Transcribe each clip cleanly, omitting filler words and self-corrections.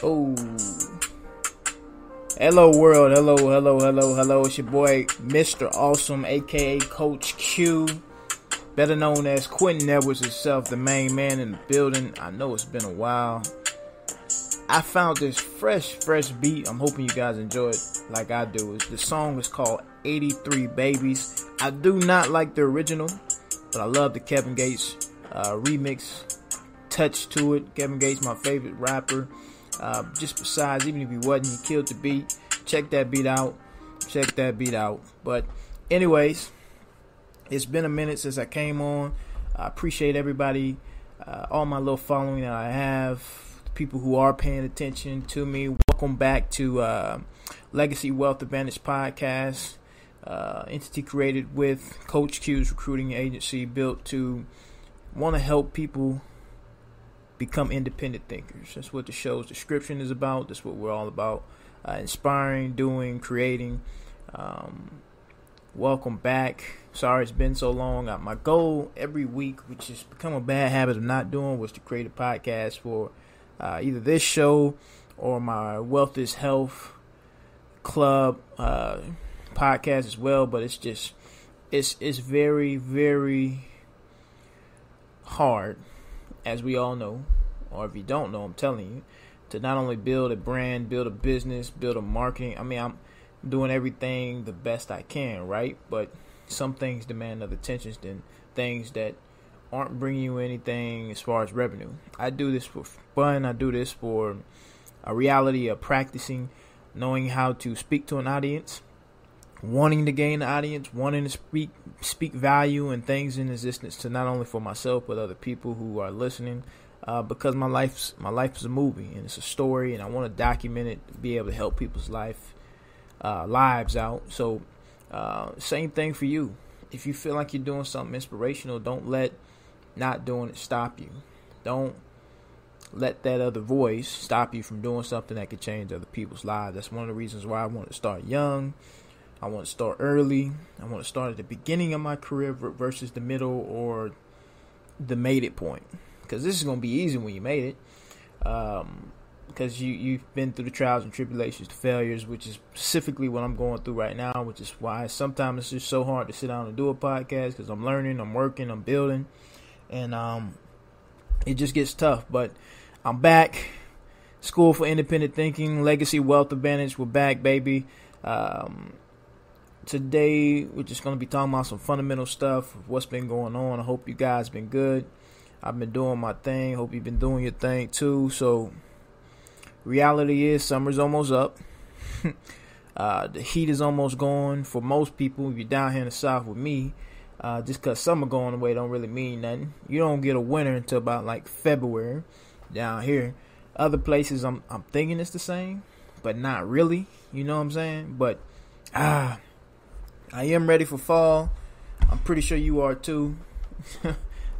Oh, hello world, hello. It's your boy, Mr. Awesome, aka Coach Q, better known as Quentin Edwards himself, the main man in the building. I know it's been a while. I found this fresh beat. I'm hoping you guys enjoy it like I do. The song is called 83 Babies. I do not like the original, but I love the Kevin Gates remix touch to it. Kevin Gates, my favorite rapper. Just besides, even if he wasn't, he killed the beat. Check that beat out. But anyways, it's been a minute since I came on. I appreciate everybody, all my little following that I have, people who are paying attention to me. Welcome back to Legacy Wealth Advantage Podcast, entity created with Coach Q's recruiting agency, built to want to help people become independent thinkers. That's what the show's description is about. That's what we're all about. Inspiring, doing, creating. Welcome back. Sorry it's been so long. My goal every week, which has become a bad habit of not doing, was to create a podcast for either this show or my Wealth is Health Club podcast as well. But it's just, it's very, very hard, as we all know, or if you don't know, I'm telling you, to not only build a brand, build a business, build a marketing. I mean, I'm doing everything the best I can, right? But some things demand other attention than things that aren't bringing you anything as far as revenue. I do this for fun. I do this for a reality of practicing, knowing how to speak to an audience, wanting to gain the audience, wanting to speak value and things in existence to not only for myself but other people who are listening. Because my life is a movie and it's a story, and I want to document it to be able to help people's lives out. So same thing for you. If you feel like you're doing something inspirational, don't let not doing it stop you. Don't let that other voice stop you from doing something that could change other people's lives. That's one of the reasons why I want to start young. I want to start early. I want to start at the beginning of my career versus the middle or the made it point. Because this is going to be easy when you made it. Because you've been through the trials and tribulations, the failures, which is specifically what I'm going through right now, which is why sometimes it's just so hard to sit down and do a podcast, because I'm learning, I'm working, I'm building, and it just gets tough. But I'm back. School for Independent Thinking, Legacy Wealth Advantage, we're back, baby. Today, we're just going to be talking about some fundamental stuff, what's been going on. I hope you guys been good. I've been doing my thing. Hope you've been doing your thing too. So, reality is summer's almost up. The heat is almost gone for most people. If you're down here in the South with me, just because summer going away don't really mean nothing. You don't get a winter until about like February down here. Other places, I'm thinking it's the same, but not really. You know what I'm saying? But I am ready for fall. I'm pretty sure you are too.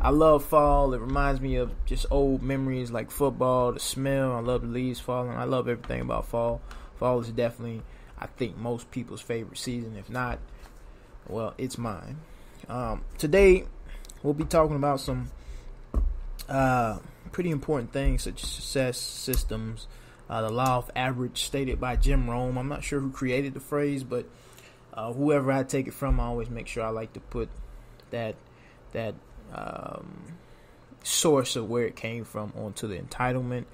I love fall. It reminds me of just old memories like football, the smell. I love the leaves falling. I love everything about fall. Fall is definitely, I think, most people's favorite season. If not, well, it's mine. Today, we'll be talking about some pretty important things such as success systems, the law of average stated by Jim Rohn. I'm not sure who created the phrase, but whoever I take it from, I always make sure I like to put that source of where it came from onto the entitlement.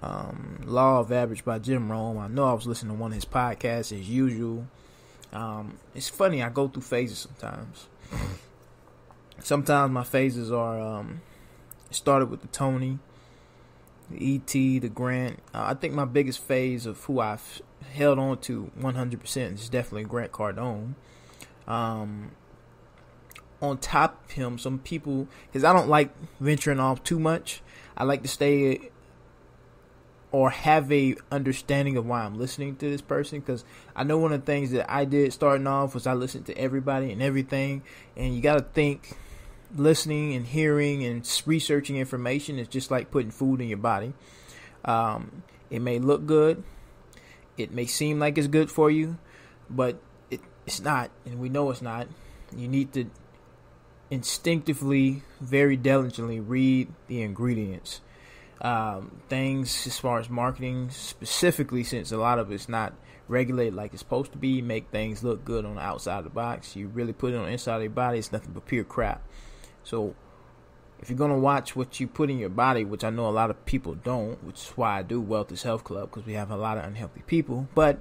Law of Average by Jim Rohn. I know I was listening to one of his podcasts as usual. It's funny, I go through phases sometimes. Sometimes my phases are it started with the Tony, the E.T., the Grant. I think my biggest phase of who I've held on to 100% is definitely Grant Cardone. On top of him, some people, because I don't like venturing off too much. I like to stay or have a understanding of why I'm listening to this person, because I know one of the things that I did starting off was I listened to everybody and everything, and you got to think listening and hearing and researching information is just like putting food in your body. It may look good, it may seem like it's good for you, but it's not, and we know it's not. You need to instinctively, very diligently read the ingredients. things as far as marketing, specifically since a lot of it's not regulated like it's supposed to be, make things look good on the outside of the box. You really put it on the inside of your body, it's nothing but pure crap. So if you're going to watch what you put in your body, which I know a lot of people don't, which is why I do Wealth is Health Club, because we have a lot of unhealthy people, but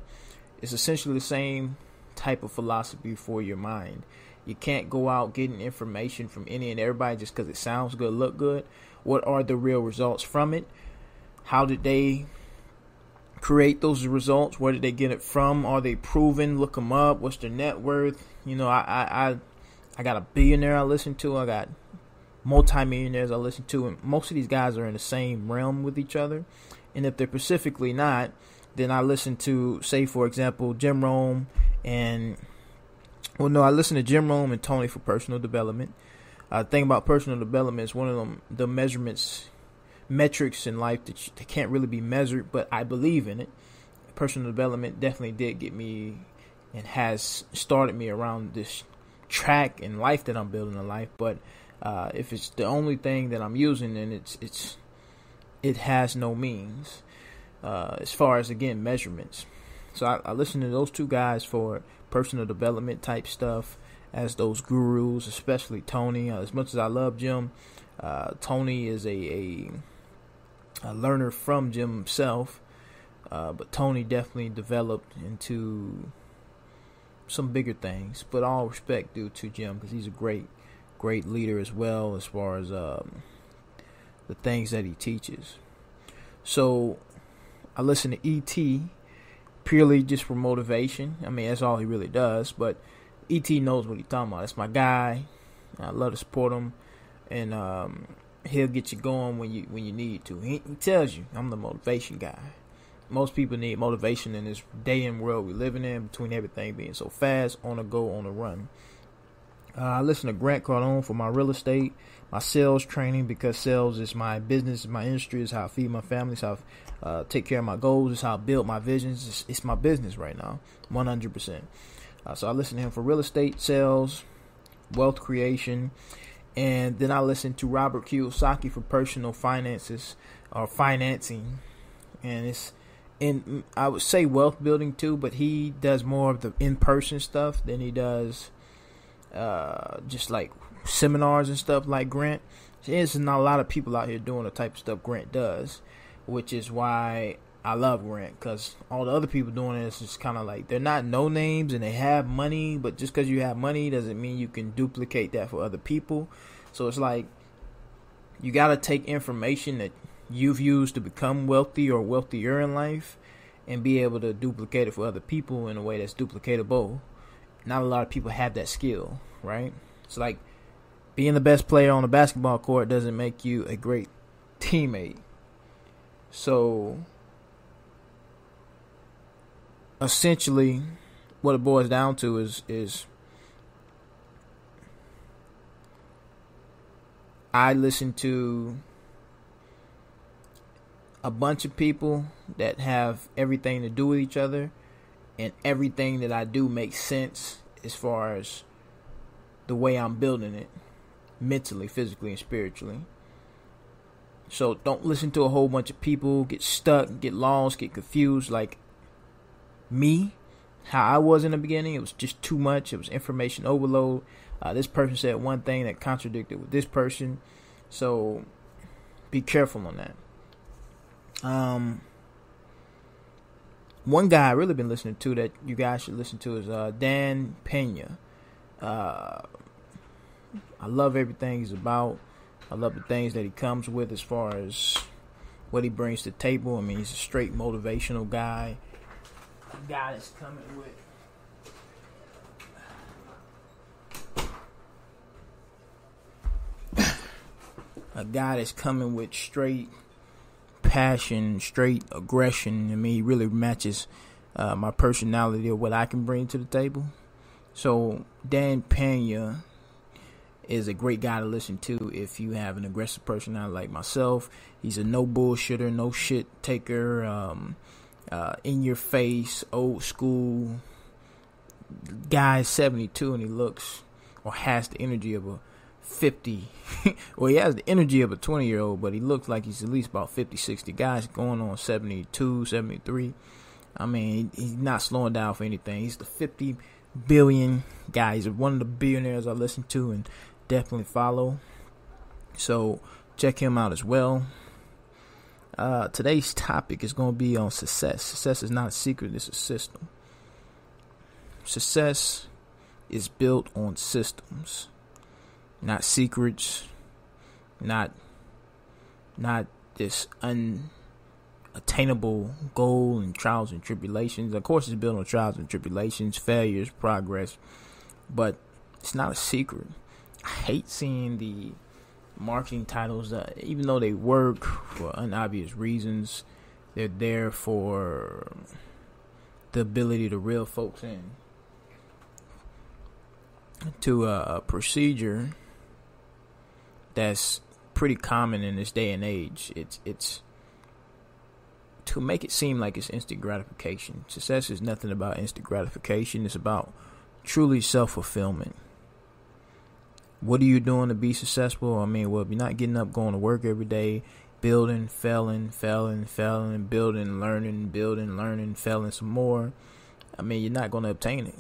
it's essentially the same type of philosophy for your mind. You can't go out getting information from any and everybody just because it sounds good, look good. What are the real results from it? How did they create those results? Where did they get it from? Are they proven? Look them up. What's their net worth? You know, I got a billionaire I listen to. I got multimillionaires I listen to, and most of these guys are in the same realm with each other. And if they're specifically not, then I listen to, say, for example, Jim Rohn and, I listen to Jim Rohn and Tony for personal development. The thing about personal development is one of the metrics in life that can't really be measured, but I believe in it. Personal development definitely did get me and has started me around this track in life that I'm building in life. But if it's the only thing that I'm using, then it has no means as far as, again, measurements. So I listen to those two guys for personal development type stuff as those gurus, especially Tony. As much as I love Jim, Tony is a learner from Jim himself, but Tony definitely developed into some bigger things. But all respect due to Jim, because he's a great leader as well as far as the things that he teaches. So I listen to E.T. purely just for motivation. I mean, that's all he really does, but E.T. knows what he's talking about. That's my guy. I love to support him, and he'll get you going when you need to. He tells you, I'm the motivation guy. Most people need motivation in this day and world we're living in, between everything being so fast, on the go, on the run. I listen to Grant Cardone for my real estate, my sales training, because sales is my business, my industry, is how I feed my family, it's how I take care of my goals, it's how I build my visions. It's my business right now, 100%. So I listen to him for real estate, sales, wealth creation, and then I listen to Robert Kiyosaki for personal finances or financing, and it's in, I would say, wealth building too, but he does more of the in-person stuff than he does just like seminars and stuff like Grant. There's not a lot of people out here doing the type of stuff Grant does, which is why I love Grant, because all the other people doing this is kind of like, they're not no names and they have money, but just because you have money doesn't mean you can duplicate that for other people. So it's like, you got to take information that you've used to become wealthy or wealthier in life and be able to duplicate it for other people in a way that's duplicatable. Not a lot of people have that skill, right? It's like being the best player on the basketball court doesn't make you a great teammate. So essentially what it boils down to is I listen to a bunch of people that have everything to do with each other, and everything that I do makes sense as far as the way I'm building it, mentally, physically, and spiritually. So don't listen to a whole bunch of people, get stuck, get lost, get confused like me, how I was in the beginning. It was just too much. It was information overload. This person said one thing that contradicted with this person. So be careful on that. One guy I really been listening to that you guys should listen to is Dan Pena. I love everything he's about. I love the things that he comes with as far as what he brings to the table. I mean, he's a straight motivational guy. A guy that's coming with straight passion, straight aggression. I mean, he really matches my personality or what I can bring to the table. So Dan Pena is a great guy to listen to if you have an aggressive personality like myself. He's a no bullshitter, no shit taker, in your face, old school guy, 72, and he looks or has the energy of a 50. Well, he has the energy of a 20-year-old, but he looks like he's at least about 50, 60. Guys going on 72, 73. I mean, he's not slowing down for anything. He's the 50 billion guy. He's one of the billionaires I listen to and definitely follow. So check him out as well. Today's topic is going to be on success. Success is not a secret, it's a system. Success is built on systems, not secrets, not this unattainable goal and trials and tribulations. Of course, it's built on trials and tribulations, failures, progress, but it's not a secret. I hate seeing the marketing titles that, even though they work for unobvious reasons, they're there for the ability to reel folks in to a procedure that's pretty common in this day and age. It's to make it seem like it's instant gratification. Success is nothing about instant gratification. It's about truly self-fulfillment. What are you doing to be successful? I mean, well, if you're not getting up, going to work every day, building, failing, building, learning, failing some more, I mean, you're not going to obtain it.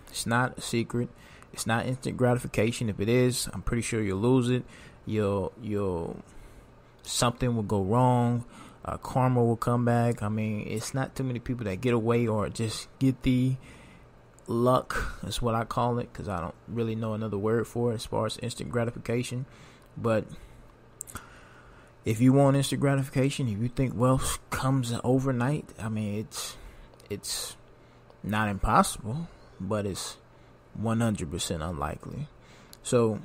It's not a secret. It's not instant gratification. If it is, I'm pretty sure you'll lose it. Something will go wrong. Karma will come back. I mean, it's not too many people that get away or just get the luck. That's what I call it, because I don't really know another word for it as far as instant gratification. But if you want instant gratification, if you think wealth comes overnight, I mean, it's not impossible, but it's 100% unlikely. So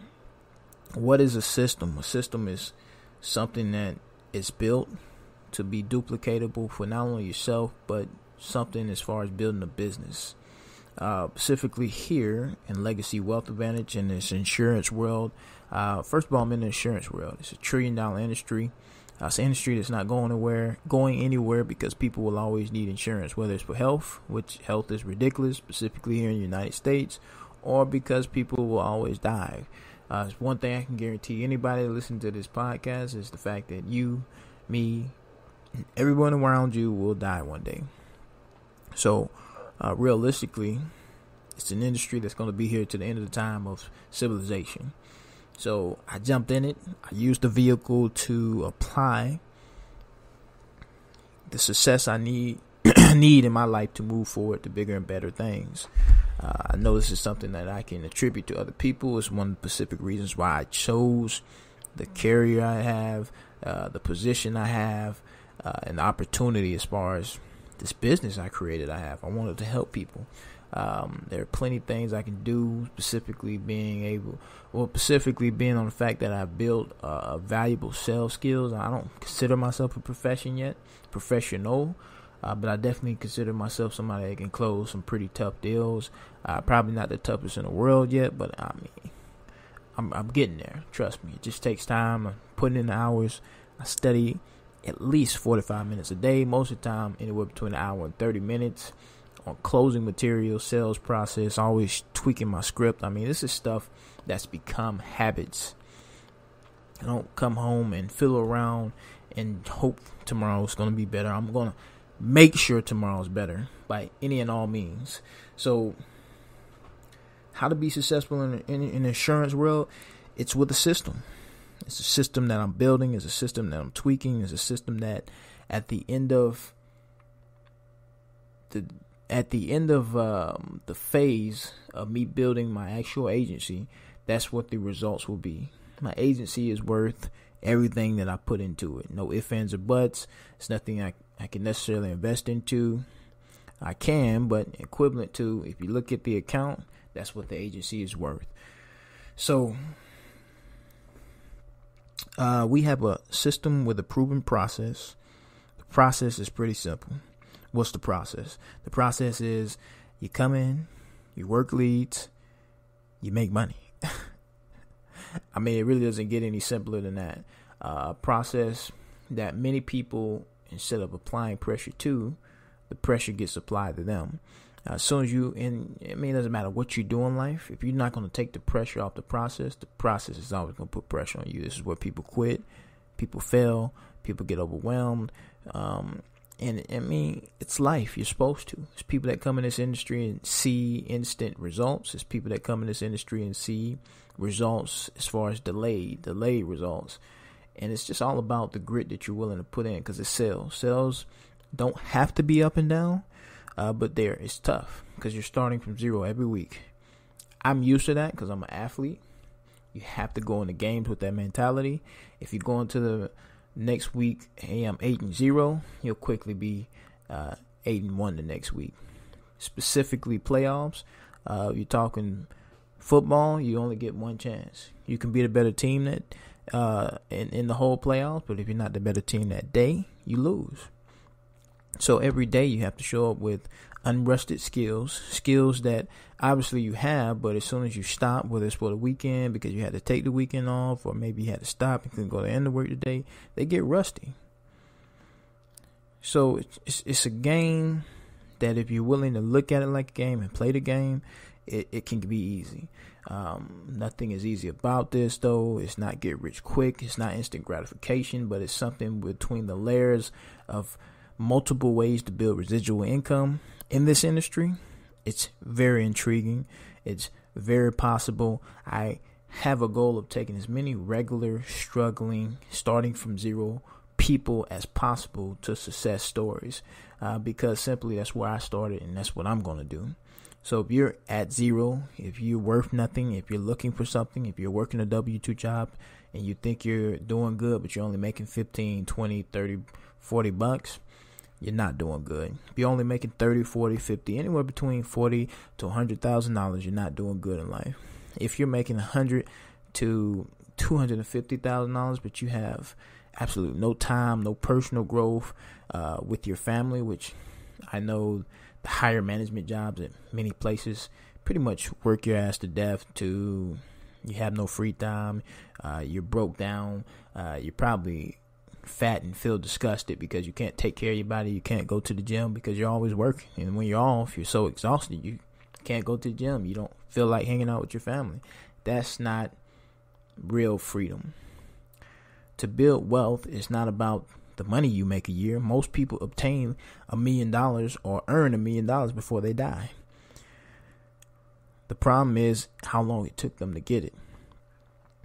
what is a system? A system is something that is built to be duplicatable for not only yourself, but something as far as building a business. Specifically here in Legacy Wealth Advantage in this insurance world. First of all, I'm in the insurance world. It's $1 trillion industry. It's an industry that's not going anywhere because people will always need insurance, whether it's for health, which health is ridiculous, specifically here in the United States, or because people will always die. One thing I can guarantee anybody that listens to this podcast is the fact that you, me, everyone around you will die one day. So realistically, it's an industry that's going to be here to the end of the time of civilization. So I jumped in it. I used the vehicle to apply the success I need in my life to move forward to bigger and better things. I know this is something that I can attribute to other people. It's one of the specific reasons why I chose the career I have, the position I have, and the opportunity as far as this business I created I have. I wanted to help people. There are plenty of things I can do, specifically being on the fact that I've built valuable sales skills. I don't consider myself a professional, but I definitely consider myself somebody that can close some pretty tough deals. Probably not the toughest in the world yet, but I mean, I'm getting there. Trust me. It just takes time. I'm putting in the hours. I study at least 45 minutes a day. Most of the time, anywhere between an hour and 30 minutes on closing material, sales process, always tweaking my script. I mean, this is stuff that's become habits. I don't come home and fiddle around and hope tomorrow's going to be better. I'm going to make sure tomorrow's better by any and all means. So how to be successful in the insurance world? It's with a system. It's a system that I'm building. It's a system that I'm tweaking. It's a system that at the end of the phase of me building my actual agency, that's what the results will be. My agency is worth everything that I put into it. No ifs, ands, or buts. It's nothing I can necessarily invest into. I can, but equivalent to, if you look at the account, that's what the agency is worth. So we have a system with a proven process. The process is pretty simple. What's the process? The process is you come in, you work leads, you make money. I mean, it really doesn't get any simpler than that. A process that many people, instead of applying pressure to, the pressure gets applied to them. As soon as it doesn't matter what you do in life. If you're not going to take the pressure off the process is always going to put pressure on you. This is where people quit, people fail, people get overwhelmed. It's life. You're supposed to. It's people that come in this industry and see instant results. It's people that come in this industry and see results as far as delayed results. And it's just all about the grit that you're willing to put in, because it's sales. Sales don't have to be up and down. But it's tough because you're starting from zero every week. I'm used to that because I'm an athlete. You have to go into games with that mentality. If you go into the next week, hey, I'm 8-0, you'll quickly be 8-1 the next week. Specifically playoffs, you're talking football, you only get one chance. You can be the better team in the whole playoffs, but if you're not the better team that day, you lose. So every day you have to show up with unrusted skills that obviously you have, but as soon as you stop, whether it's for the weekend because you had to take the weekend off, or maybe you had to stop and couldn't go to the end of work today, they get rusty. So it's a game that if you're willing to look at it like a game and play the game, it can be easy. Nothing is easy about this, though. It's not get rich quick. It's not instant gratification, but it's something between the layers of multiple ways to build residual income in this industry. It's very intriguing. It's very possible. I have a goal of taking as many regular, struggling, starting from zero people as possible to success stories, because simply that's where I started and that's what I'm going to do. So if you're at zero, if you're worth nothing, if you're looking for something, if you're working a W-2 job and you think you're doing good, but you're only making 15, 20, 30, 40 bucks, you're not doing good. If you're only making 30, 40, 50, anywhere between $40,000 to $100,000, you're not doing good in life. If you're making $100,000 to $250,000, but you have absolutely no time, no personal growth with your family, which I know the higher management jobs at many places pretty much work your ass to death to you have no free time, you're broke down, you're probably fat and feel disgusted because you can't take care of your body, you can't go to the gym because you're always working, and when you're off, you're so exhausted you can't go to the gym, you don't feel like hanging out with your family. That's not real freedom. To build wealth is not about the money you make a year. Most people obtain $1 million or earn $1 million before they die. The problem is how long it took them to get it.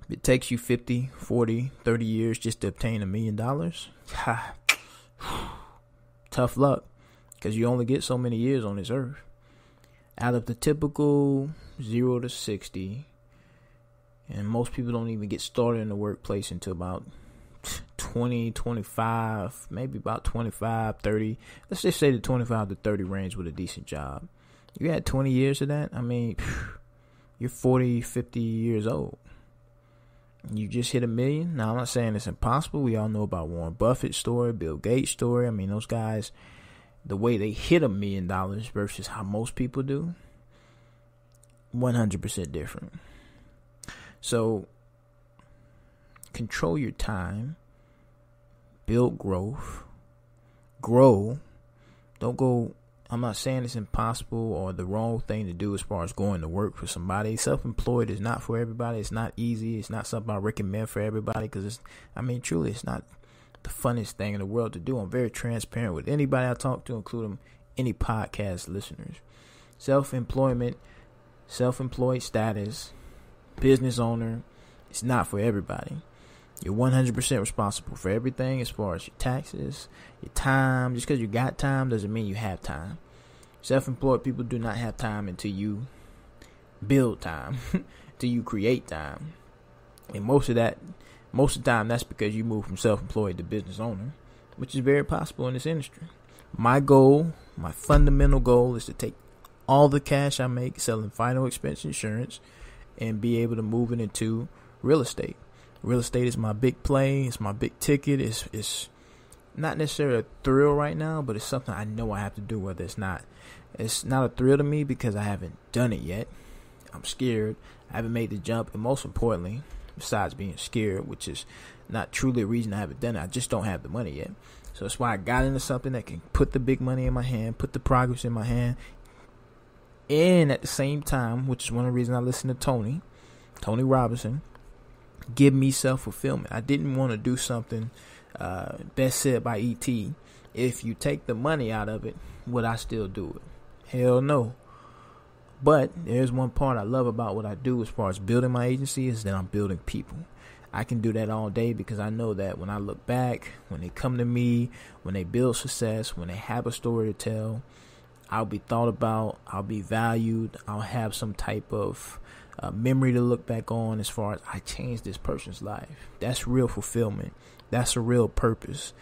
If it takes you 50, 40, 30 years just to obtain $1 million, tough luck, because you only get so many years on this earth. Out of the typical 0 to 60, and most people don't even get started in the workplace until about 20, 25, maybe about 25, 30. Let's just say the 25 to 30 range with a decent job. You had 20 years of that, I mean, you're 40, 50 years old. You just hit $1 million. Now, I'm not saying it's impossible. We all know about Warren Buffett's story, Bill Gates' story. I mean, those guys, the way they hit $1 million versus how most people do, 100% different. So, control your time, build growth, grow. Don't go, I'm not saying it's impossible or the wrong thing to do as far as going to work for somebody. Self-employed is not for everybody. It's not easy. It's not something I recommend for everybody because truly, it's not the funnest thing in the world to do. I'm very transparent with anybody I talk to, including any podcast listeners. Self-employed status, business owner, it's not for everybody. You're 100% responsible for everything as far as your taxes, your time. Just because you got time doesn't mean you have time. Self-employed people do not have time until you build time, until you create time. And most of the time, that's because you move from self-employed to business owner, which is very possible in this industry. My goal, my fundamental goal, is to take all the cash I make selling final expense insurance and be able to move it into real estate. Real estate is my big play. It's my big ticket. It's not necessarily a thrill right now, but it's something I know I have to do. Whether it's not a thrill to me because I haven't done it yet. I'm scared. I haven't made the jump, and most importantly, besides being scared, which is not truly a reason I haven't done it, I just don't have the money yet. So that's why I got into something that can put the big money in my hand, put the progress in my hand, And at the same time, which is one of the reasons I listen to Tony Robinson, give me self-fulfillment. I didn't want to do something, best said by E.T., if you take the money out of it, would I still do it? Hell no. But there's one part I love about what I do as far as building my agency is that I'm building people. I can do that all day because I know that when I look back, when they come to me, when they build success, when they have a story to tell, I'll be thought about, I'll be valued, I'll have some type of memory to look back on as far as I changed this person's life. That's real fulfillment. That's a real purpose,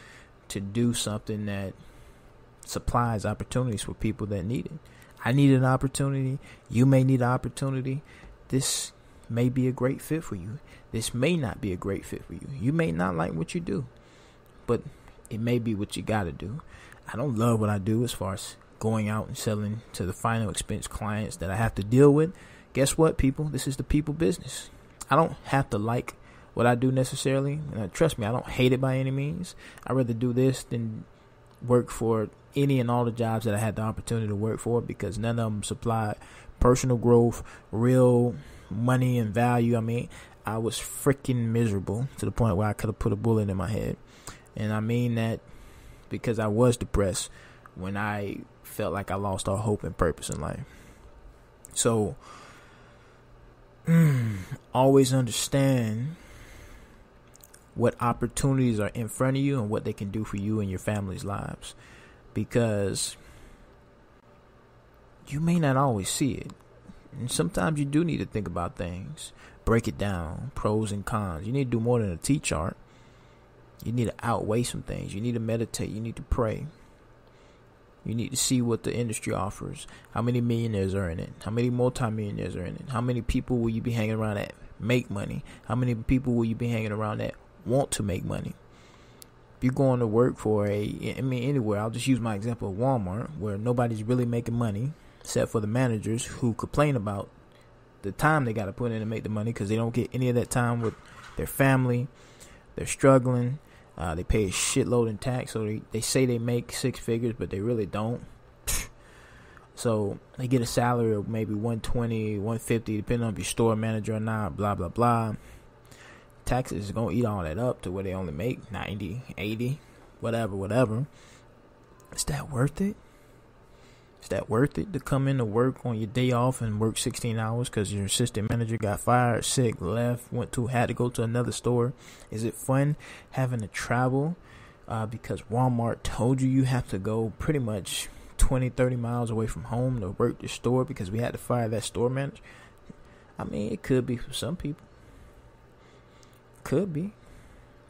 to do something that supplies opportunities for people that need it. I need an opportunity. You may need an opportunity. This may be a great fit for you. This may not be a great fit for you. You may not like what you do, but it may be what you got to do. I don't love what I do as far as going out and selling to the final expense clients that I have to deal with. Guess what, people? This is the people business. I don't have to like what I do necessarily. Trust me, I don't hate it by any means. I'd rather do this than work for any and all the jobs that I had the opportunity to work for, because none of them supply personal growth, real money and value. I mean, I was freaking miserable to the point where I could have put a bullet in my head. And I mean that because I was depressed when I felt like I lost all hope and purpose in life. So, always understand what opportunities are in front of you and what they can do for you and your family's lives, because you may not always see it, and sometimes you do need to think about things, break it down, pros and cons. You need to do more than a T-chart. You need to outweigh some things. You need to meditate. You need to pray. You need to see what the industry offers. How many millionaires are in it? How many multimillionaires are in it? How many people will you be hanging around that make money? How many people will you be hanging around that want to make money? If you're going to work for anywhere, I'll just use my example of Walmart, where nobody's really making money except for the managers who complain about the time they got to put in to make the money, because they don't get any of that time with their family. They're struggling. They pay a shitload in tax, so they say they make six figures, but they really don't. So they get a salary of maybe $120, $150, depending on if you're store manager or not, blah, blah, blah. Taxes is going to eat all that up to where they only make 90, 80, whatever. Is that worth it? Is that worth it to come into work on your day off and work 16 hours because your assistant manager got fired, sick, left, had to go to another store? Is it fun having to travel because Walmart told you have to go pretty much 20, 30 miles away from home to work the store because we had to fire that store manager? I mean, it could be for some people. Could be.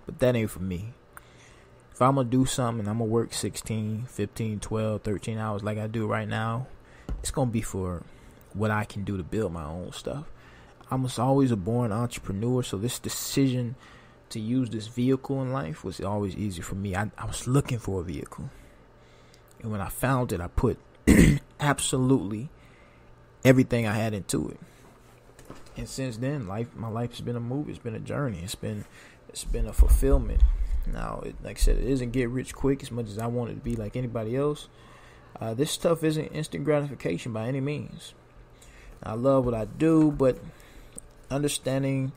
But that ain't for me. If I'm going to do something and I'm going to work 16, 15, 12, 13 hours like I do right now, it's going to be for what I can do to build my own stuff. I was always a born entrepreneur, so this decision to use this vehicle in life was always easy for me. I was looking for a vehicle. And when I found it, I put absolutely everything I had into it. And since then, my life has been a movie. It's been a journey. It's been a fulfillment. Now, like I said, it isn't get rich quick as much as I want it to be like anybody else. This stuff isn't instant gratification by any means. I love what I do, but understanding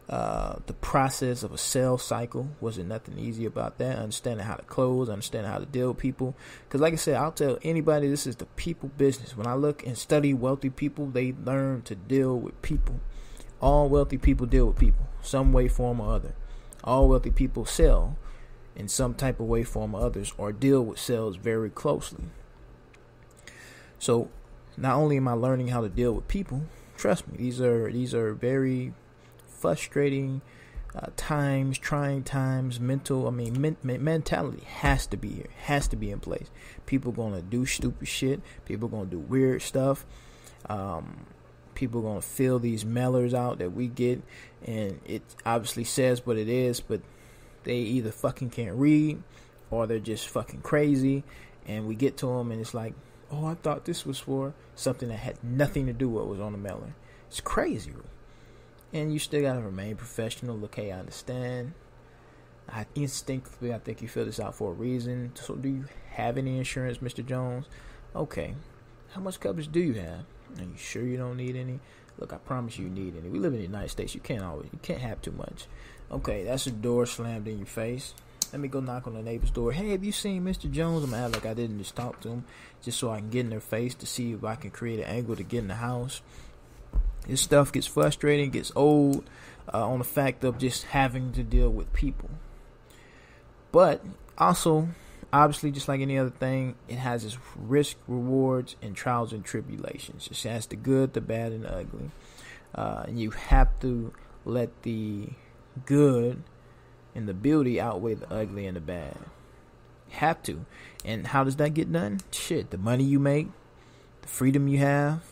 the process of a sales cycle wasn't nothing easy about that. Understanding how to close, understanding how to deal with people. Because like I said, I'll tell anybody, this is the people business. When I look and study wealthy people, they learn to deal with people. All wealthy people deal with people, some way, form, or other. All wealthy people sell in some type of way, form, or others, or deal with sales very closely. So not only am I learning how to deal with people, trust me, these are very frustrating times, trying times. Mentality has to be here, has to be in place. People gonna do stupid shit. People gonna do weird stuff. People gonna fill these mailers out that we get, and it obviously says what it is, but they either fucking can't read or they're just fucking crazy. And we get to them and it's like, oh, I thought this was for something that had nothing to do with what was on the mailer. It's crazy. And you still gotta remain professional. Look, hey, I understand. I instinctively, I think you fill this out for a reason. So do you have any insurance, Mr. Jones? Okay. How much coverage do you have? Are you sure you don't need any? Look, I promise you need any. We live in the United States. You can't have too much. Okay, that's a door slammed in your face. Let me go knock on the neighbor's door. Hey, have you seen Mr. Jones? I'm gonna act like I didn't just talk to him, just so I can get in their face to see if I can create an angle to get in the house. This stuff gets frustrating, gets old on the fact of just having to deal with people. But also, obviously, just like any other thing, it has its risk, rewards, and trials and tribulations. It has the good, the bad, and the ugly. And you have to let the good and the beauty outweigh the ugly and the bad. Have to. And how does that get done? Shit, the money you make, the freedom you have,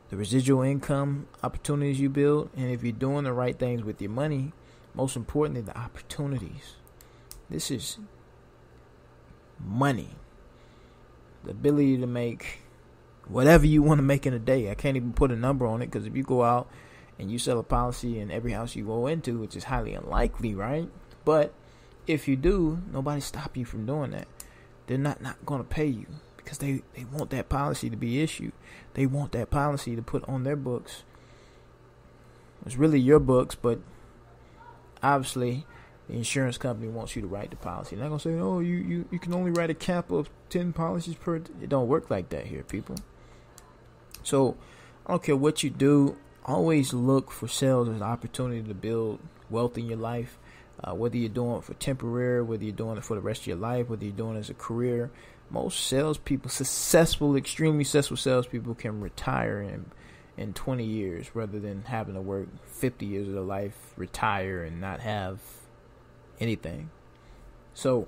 the residual income opportunities you build, and if you're doing the right things with your money, most importantly, the opportunities. This is money. The ability to make whatever you want to make in a day. I can't even put a number on it, because if you go out and you sell a policy in every house you go into, which is highly unlikely, right? But if you do, nobody stop you from doing that. They're not going to pay you because they want that policy to be issued. They want that policy to put on their books. It's really your books, but obviously the insurance company wants you to write the policy. They're not going to say, oh, you can only write a cap of 10 policies per. It don't work like that here, people. So I don't care what you do. Always look for sales as an opportunity to build wealth in your life, whether you're doing it for temporary, whether you're doing it for the rest of your life, whether you're doing it as a career. Most salespeople, extremely successful salespeople, can retire in 20 years rather than having to work 50 years of their life, retire, and not have anything. So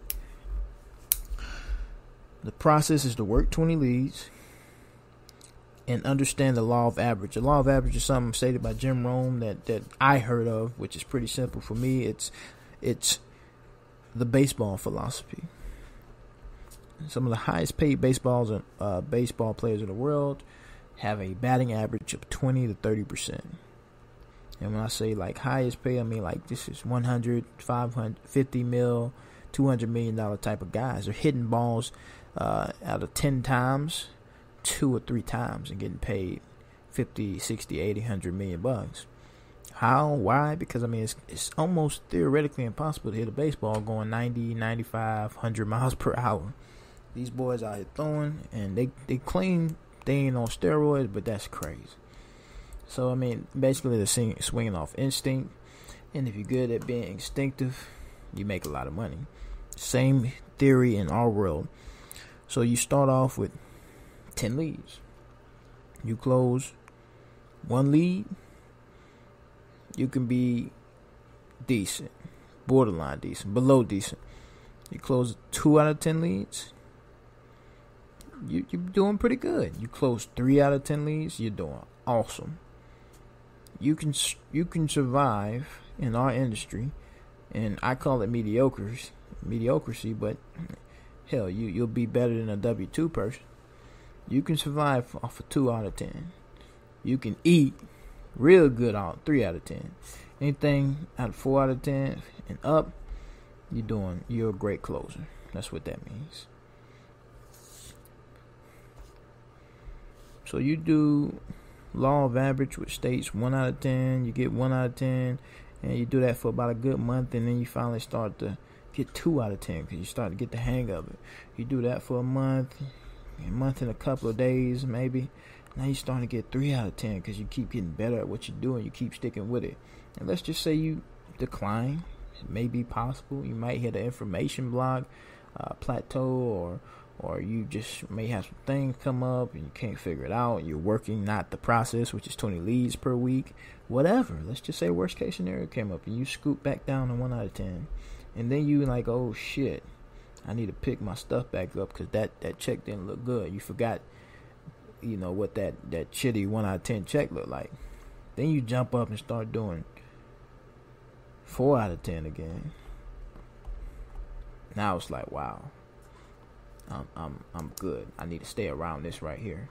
the process is to work 20 leads and understand the law of average. The law of average is something stated by Jim Rohn that I heard of, which is pretty simple for me. It's the baseball philosophy. Some of the highest paid baseball players in the world have a batting average of 20 to 30%. And when I say like highest pay, I mean like this is 100, 500, 50 mil, $200 million type of guys. They're hitting balls out of 10 times, 2 or 3 times, and getting paid 50, 60, 80, 100 million bucks. How? Why? Because I mean it's almost theoretically impossible to hit a baseball going 90, 95, 100 miles per hour. These boys out here throwing, and they claim they ain't on steroids, but that's crazy. So I mean, basically they're swinging off instinct, and if you're good at being instinctive, you make a lot of money. Same theory in our world. So you start off with 10 leads. You close 1 lead, you can be decent, borderline decent, below decent. You close 2 out of 10 leads, you're doing pretty good. You close 3 out of 10 leads, you're doing awesome. You can survive in our industry, and I call it mediocrity, but hell, you'll be better than a W-2 person. You can survive off of 2 out of 10. You can eat real good on 3 out of 10. Anything out of 4 out of 10 and up, you're a great closer. That's what that means. So you do law of average, which states 1 out of 10, you get 1 out of 10, and you do that for about a good month, and then you finally start to get 2 out of 10 because you start to get the hang of it. You do that for a month and a couple of days maybe. Now you're starting to get 3 out of 10 because you keep getting better at what you're doing. You keep sticking with it. And let's just say you decline. It may be possible. You might hit an information block, plateau, or you just may have some things come up and you can't figure it out. You're working not the process, which is 20 leads per week. Whatever. Let's just say worst case scenario came up and you scoop back down to 1 out of 10. And then you like, oh shit, I need to pick my stuff back up because that check didn't look good. You forgot, what that shitty 1 out of 10 check looked like. Then you jump up and start doing 4 out of 10 again. Now it's like, wow, I'm good. I need to stay around this right here.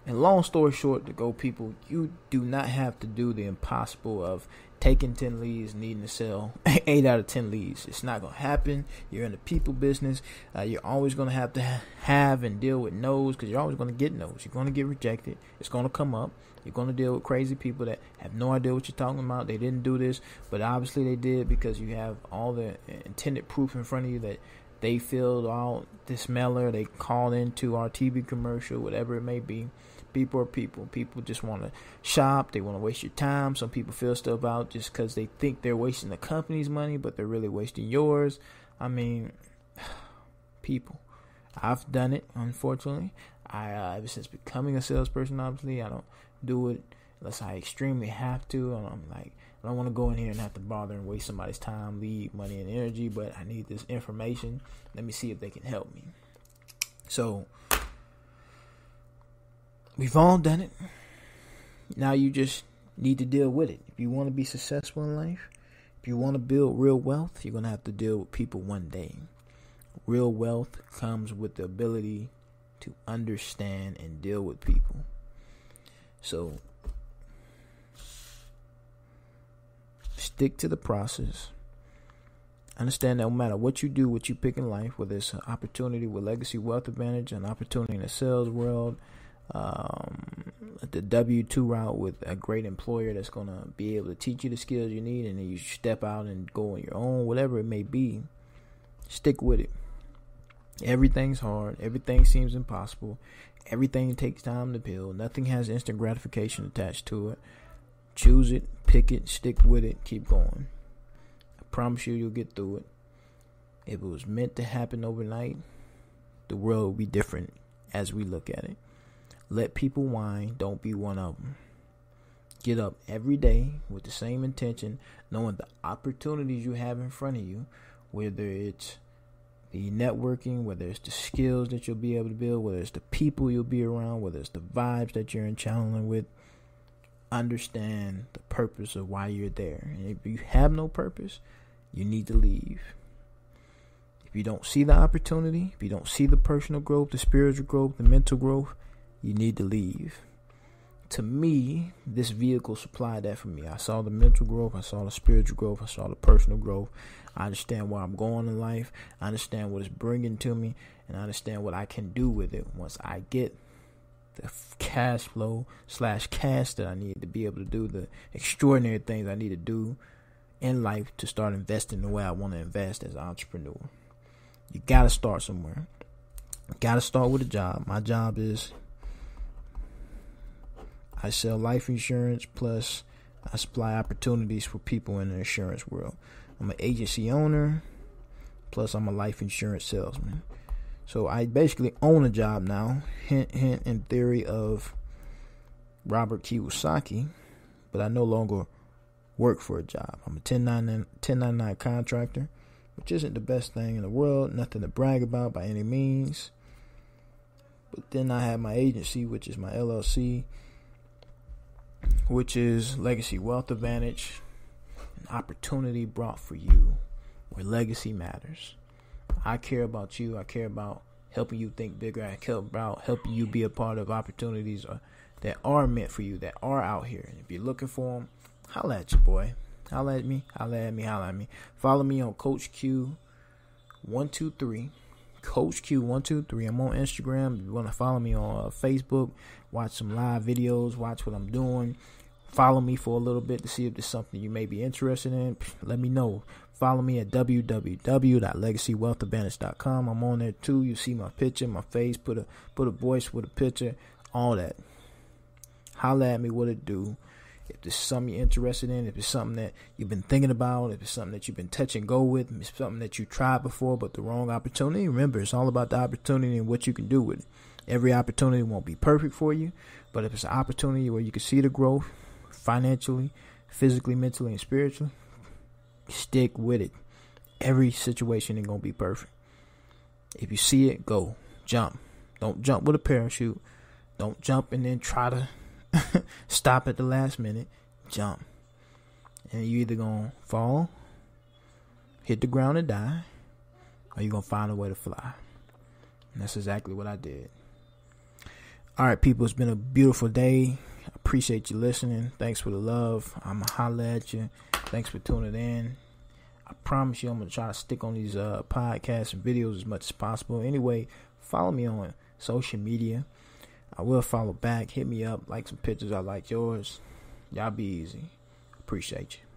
And long story short, to go people, you do not have to do the impossible of taking 10 leads, needing to sell 8 out of 10 leads. It's not going to happen. You're in the people business. You're always going to have and deal with no's, because you're always going to get no's. You're going to get rejected. It's going to come up. You're going to deal with crazy people that have no idea what you're talking about. They didn't do this, but obviously they did, because you have all the intended proof in front of you that they filled out this mailer. They called into our TV commercial, whatever it may be. People are people. People just want to shop. They want to waste your time. Some people fill stuff out just because they think they're wasting the company's money, but they're really wasting yours. I mean, people. I've done it, unfortunately. Ever since becoming a salesperson, obviously, I don't do it unless I extremely have to. And I'm like, I don't want to go in here and have to bother and waste somebody's time, lead, money, and energy, but I need this information. Let me see if they can help me. So, we've all done it. Now you just need to deal with it. If you want to be successful in life, if you want to build real wealth, you're going to have to deal with people one day. Real wealth comes with the ability to understand and deal with people. So, stick to the process. Understand that no matter what you do, what you pick in life, whether it's an opportunity with Legacy Wealth Advantage, an opportunity in the sales world, the W-2 route with a great employer that's going to be able to teach you the skills you need, and then you step out and go on your own, whatever it may be, stick with it. Everything's hard. Everything seems impossible. Everything takes time to build. Nothing has instant gratification attached to it. Choose it, pick it, stick with it, keep going. I promise you'll get through it. If it was meant to happen overnight, the world will be different as we look at it. Let people whine. Don't be one of them. Get up every day with the same intention, knowing the opportunities you have in front of you, whether it's the networking, whether it's the skills that you'll be able to build, whether it's the people you'll be around, whether it's the vibes that you're channeling with. Understand the purpose of why you're there. And if you have no purpose, you need to leave. If you don't see the opportunity, if you don't see the personal growth, the spiritual growth, the mental growth, you need to leave. To me, this vehicle supplied that for me. I saw the mental growth, I saw the spiritual growth, I saw the personal growth. I understand where I'm going in life. I understand what it's bringing to me, and I understand what I can do with it once I get the cash flow / cash that I need to be able to do the extraordinary things I need to do in life to start investing the way I want to invest as an entrepreneur. You got to start somewhere. You got to start with a job. My job is I sell life insurance, plus I supply opportunities for people in the insurance world. I'm an agency owner, plus I'm a life insurance salesman. So I basically own a job now, hint in theory of Robert Kiyosaki, but I no longer work for a job. I'm a 1099 contractor, which isn't the best thing in the world, nothing to brag about by any means. But then I have my agency, which is my LLC, which is Legacy Wealth Advantage, an opportunity brought for you where legacy matters. I care about you. I care about helping you think bigger. I care about helping you be a part of opportunities that are meant for you, that are out here. And if you're looking for them, holla at your boy. Holla at me. Holla at me. Holla at me. Follow me on Coach Q123. Coach Q123. I'm on Instagram. If you want to follow me on Facebook, watch some live videos, watch what I'm doing. Follow me for a little bit to see if there's something you may be interested in. Let me know. Follow me at www.legacywealthadvantage.com. I'm on there too. You see my picture, my face, put a voice with a picture, all that. Holla at me, what it do. If there's something you're interested in, if it's something that you've been thinking about, if it's something that you've been touch and go with, if it's something that you tried before but the wrong opportunity, remember, it's all about the opportunity and what you can do with it. Every opportunity won't be perfect for you, but if it's an opportunity where you can see the growth financially, physically, mentally, and spiritually, stick with it. Every situation ain't gonna be perfect. If you see it, go. Jump. Don't jump with a parachute. Don't jump and then try to stop at the last minute. Jump. And you either gonna fall, hit the ground and die, or you're gonna find a way to fly. And that's exactly what I did. All right, people, it's been a beautiful day. I appreciate you listening. Thanks for the love. I'm going to holler at you. Thanks for tuning in. I promise you I'm going to try to stick on these podcasts and videos as much as possible. Anyway, follow me on social media. I will follow back. Hit me up. Like some pictures. I like yours. Y'all be easy. Appreciate you.